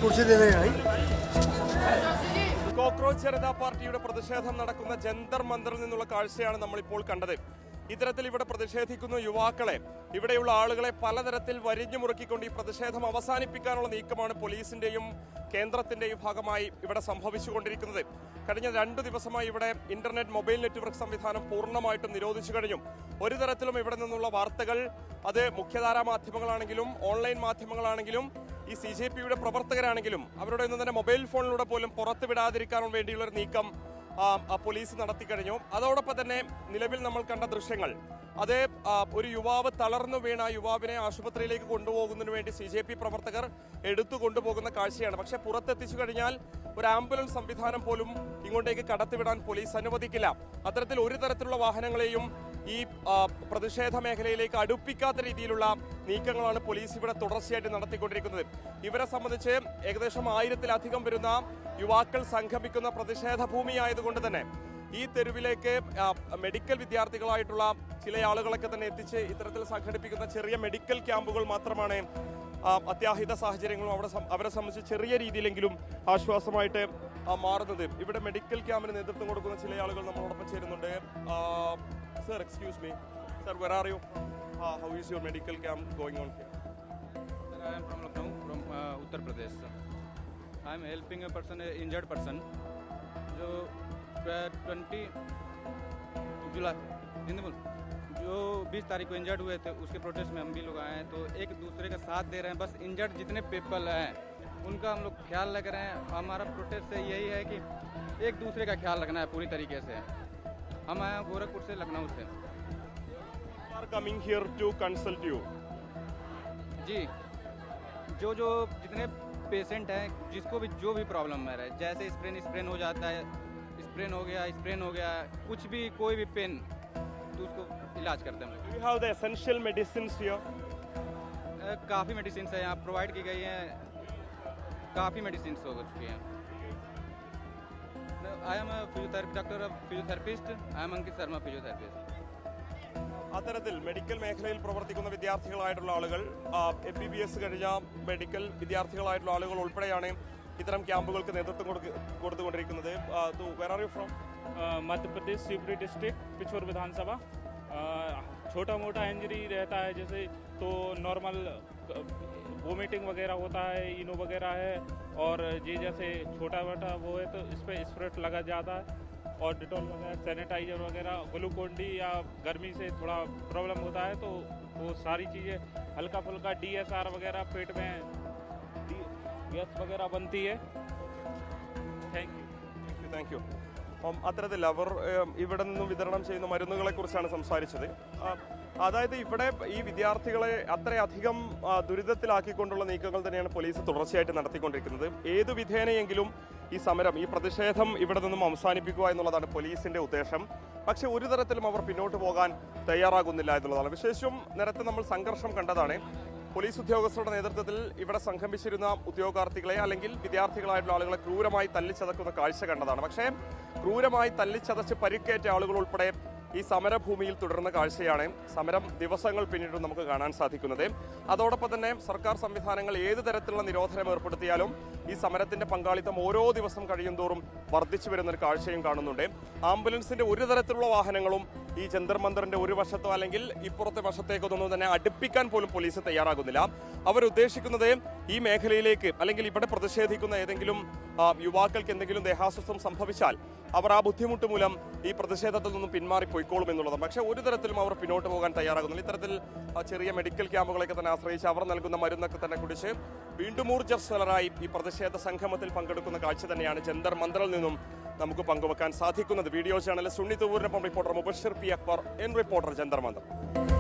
कुर्सी देने आई। കോക്രോച്ച് ജനതാ പാർട്ടിയുടെ പ്രതിഷേധം നടക്കുന്ന ജന്തർ മന്ദറിൽ നിന്നുള്ള കാഴ്ചയാണ് നമ്മളിപ്പോൾ കണ്ടത്. ഇത്തരത്തിൽ ഇവിടെ പ്രതിഷേധിക്കുന്ന യുവാക്കളെ, ഇവിടെയുള്ള ആളുകളെ പലതരത്തിൽ വരിഞ്ഞു മുറുക്കിക്കൊണ്ട് ഈ പ്രതിഷേധം അവസാനിപ്പിക്കാനുള്ള നീക്കമാണ് പോലീസിന്റെയും കേന്ദ്രത്തിന്റെയും ഭാഗമായി ഇവിടെ സംഭവിച്ചുകൊണ്ടിരിക്കുന്നത്. കഴിഞ്ഞ 2 ദിവസമായി ഇവിടെ ഇന്റർനെറ്റ് മൊബൈൽ നെറ്റ്വർക്ക് സംവിധാനം പൂർണ്ണമായിട്ടും നിരോധിച്ചു കഴിഞ്ഞു. ഒരു തരത്തിലും ഇവിടെ നിന്നുള്ള വാർത്തകൾ, അത് മുഖ്യധാരാ മാധ്യമങ്ങളാണെങ്കിലും ഓൺലൈൻ മാധ്യമങ്ങളാണെങ്കിലും ഈ CJPയുടെ പ്രവർത്തകരാണെങ്കിലും അവരുടെ ഒന്നും തന്നെ മൊബൈൽ ഫോണിലൂടെ പോലും പുറത്തു വിടാതിരിക്കാൻ വേണ്ടിയുള്ള ഒരു നീക്കം പോലീസ് നടത്തി കഴിഞ്ഞു. അതോടൊപ്പം തന്നെ നിലവിൽ നമ്മൾ കണ്ട ദൃശ്യങ്ങൾ, അത് ഒരു യുവാവ് തളർന്നു വീണ യുവാവിനെ ആശുപത്രിയിലേക്ക് കൊണ്ടുപോകുന്നതിന് വേണ്ടി CJP പ്രവർത്തകർ എടുത്തു കൊണ്ടുപോകുന്ന കാഴ്ചയാണ്. പക്ഷെ പുറത്തെത്തിച്ചു കഴിഞ്ഞാൽ ഒരു ആംബുലൻസ് സംവിധാനം പോലും ഇങ്ങോട്ടേക്ക് കടത്തിവിടാൻ പോലീസ് അനുവദിക്കില്ല. അത്തരത്തിൽ ഒരു തരത്തിലുള്ള വാഹനങ്ങളെയും ഈ പ്രതിഷേധ മേഖലയിലേക്ക് അടുപ്പിക്കാത്ത രീതിയിലുള്ള നീക്കങ്ങളാണ് പോലീസ് ഇവിടെ തുടർച്ചയായിട്ട് നടത്തിക്കൊണ്ടിരിക്കുന്നത്. ഇവരെ സംബന്ധിച്ച് ഏകദേശം 1000-ലധികം വരുന്ന യുവാക്കൾ സംഗമിക്കുന്ന പ്രതിഷേധ ഭൂമിയായതുകൊണ്ട് തന്നെ ഈ തെരുവിലേക്ക് മെഡിക്കൽ വിദ്യാർത്ഥികളായിട്ടുള്ള ചില ആളുകളൊക്കെ തന്നെ എത്തിച്ച് ഇത്തരത്തിൽ സംഘടിപ്പിക്കുന്ന ചെറിയ മെഡിക്കൽ ക്യാമ്പുകൾ മാത്രമാണ് അത്യാഹിത സാഹചര്യങ്ങളും അവരെ സംബന്ധിച്ച് ചെറിയ രീതിയിലെങ്കിലും ആശ്വാസമായിട്ട് മാറുന്നത്. ഇവിടെ മെഡിക്കൽ ക്യാമ്പിന് നേതൃത്വം കൊടുക്കുന്ന ചില ആളുകൾ നമ്മളോടൊപ്പം ചേരുന്നുണ്ട്. Sir, excuse me. Sir, where are you? How is your medical camp going on here? Sir, I am from Lucknow, from Uttar Pradesh. I am helping a person, an injured person. जो 20 जुलाई जो 20 तारीख को injured हुए थे, उसके protest में हम भी लोग आए हैं. तो एक दूसरे का साथ दे रहे हैं. बस इंजर्ड जितने पीपल हैं उनका हम लोग ख्याल रख रहे हैं. हमारा प्रोटेस्ट से यही है कि एक दूसरे का ख्याल रखना है पूरी तरीके से. हम आए हैं गोरखपुर से, लखनऊ से. Are coming here to consult you? जी, जो जितने पेशेंट हैं, जिसको भी जो भी प्रॉब्लम है रहे, जैसे स्प्रेन हो जाता है, स्प्रेन हो गया कुछ भी, कोई भी पेन, तो उसको इलाज करते हैं. Do you have the essential medicines here? काफ़ी मेडिसिन है यहाँ प्रोवाइड की गई हैं. काफ़ी मेडिसिन हो चुकी हैं. I am a physiotherapist. I am Ankit Sharma, physiotherapist. അത്തരത്തിൽ മെഡിക്കൽ മേഖലയിൽ പ്രവർത്തിക്കുന്ന വിദ്യാർത്ഥികളായിട്ടുള്ള ആളുകൾ, MBBS കഴിഞ്ഞ മെഡിക്കൽ വിദ്യാർത്ഥികളായിട്ടുള്ള ആളുകൾ ഉൾപ്പെടെയാണ് ഇത്തരം ക്യാമ്പുകൾക്ക് നേതൃത്വം കൊടുത്തുകൊണ്ടിരിക്കുന്നത്. Where are you from? Madhya Pradesh Shivpuri district, Pichhore Vidhansabha. छोटा मोटा इंजरी रहता है जैसे, तो नॉर्मल वोमिटिंग वगैरह होता है, इनो वगैरह है, और ये जैसे छोटा मोटा वो है तो इस पर स्प्रेट लगा जाता है, और डिटॉल वगैरह, सैनिटाइजर वगैरह, ग्लूकोन डी, या गर्मी से थोड़ा प्रॉब्लम होता है तो वो सारी चीज़ें, हल्का फुल्का DSR वगैरह, पेट में गैस वगैरह बनती है. Thank you. അത്തരത്തിൽ അവർ ഇവിടെ നിന്നും വിതരണം ചെയ്യുന്ന മരുന്നുകളെ കുറിച്ചാണ് സംസാരിച്ചത്. അതായത് ഇവിടെ ഈ വിദ്യാർത്ഥികളെ അത്രയധികം ദുരിതത്തിലാക്കിക്കൊണ്ടുള്ള നീക്കങ്ങൾ തന്നെയാണ് പോലീസ് തുടർച്ചയായിട്ട് നടത്തിക്കൊണ്ടിരിക്കുന്നത്. ഏതു വിധേനയെങ്കിലും ഈ സമരം, ഈ പ്രതിഷേധം ഇവിടെ നിന്നും അവസാനിപ്പിക്കുക എന്നുള്ളതാണ് പോലീസിന്റെ ഉദ്ദേശം. പക്ഷെ ഒരു തരത്തിലും അവർ പിന്നോട്ട് പോകാൻ തയ്യാറാകുന്നില്ല എന്നുള്ളതാണ്. വിശേഷം നേരത്തെ നമ്മൾ സംഘർഷം കണ്ടതാണ്. പോലീസ് ഉദ്യോഗസ്ഥരുടെ നേതൃത്വത്തിൽ ഇവിടെ സംഗമിച്ചിരുന്ന ഉദ്യോഗാർത്ഥികളെ അല്ലെങ്കിൽ വിദ്യാർത്ഥികളായിട്ടുള്ള ആളുകളെ ക്രൂരമായി തല്ലിച്ചതക്കുന്ന കാഴ്ച കണ്ടതാണ്. പക്ഷേ ക്രൂരമായി തല്ലിച്ചതച്ച് പരിക്കേറ്റ ആളുകൾ ഉൾപ്പെടെ ഈ സമരഭൂമിയിൽ തുടരുന്ന കാഴ്ചയാണ് സമരം ദിവസങ്ങൾ പിന്നീട് നമുക്ക് കാണാൻ സാധിക്കുന്നത്. അതോടൊപ്പം തന്നെ സർക്കാർ സംവിധാനങ്ങൾ ഏത് തരത്തിലുള്ള നിരോധനം ഏർപ്പെടുത്തിയാലും ഈ സമരത്തിന്റെ പങ്കാളിത്തം ഓരോ ദിവസം കഴിയുന്തോറും വർദ്ധിച്ചു വരുന്നൊരു കാഴ്ചയും കാണുന്നുണ്ട്. ആംബുലൻസിന്റെ ഒരു തരത്തിലുള്ള വാഹനങ്ങളും ഈ ജന്തർ മന്ദറിന്റെ ഒരു വശത്തോ അല്ലെങ്കിൽ ഇപ്പുറത്തെ വശത്തേക്കൊന്നും തന്നെ അടുപ്പിക്കാൻ പോലും പോലീസ് തയ്യാറാകുന്നില്ല. അവരുദ്ദേശിക്കുന്നത് ഈ മേഖലയിലേക്ക് അല്ലെങ്കിൽ ഇവിടെ പ്രതിഷേധിക്കുന്ന ഏതെങ്കിലും യുവാക്കൾക്ക് എന്തെങ്കിലും ദേഹാസ്വസ്ഥം സംഭവിച്ചാൽ അവർ ആ ബുദ്ധിമുട്ട് മൂലം ഈ പ്രതിഷേധത്തിൽ നിന്നും പിന്മാറിപ്പോയിക്കോളും എന്നുള്ളതാണ്. പക്ഷേ ഒരു തരത്തിലും അവർ പിന്നോട്ട് പോകാൻ തയ്യാറാകുന്നില്ല. ഇത്തരത്തിൽ ചെറിയ മെഡിക്കൽ ക്യാമ്പുകളൊക്കെ തന്നെ ആശ്രയിച്ച് അവർ നൽകുന്ന മരുന്നൊക്കെ തന്നെ കുടിച്ച് വീണ്ടും ഊർജ്ജസ്വലരായി ഈ പ്രതിഷേധ സംഗമത്തിൽ പങ്കെടുക്കുന്ന കാഴ്ച തന്നെയാണ് ജന്തർ മന്ദറിൽ നിന്നും നമുക്ക് പങ്കുവെക്കാൻ സാധിക്കുന്നത്. വീഡിയോ ചാനൽ സുണ്ണി തൂരിനൊപ്പം reporter Mubashir P Akbar, reporter Jantar Mantar.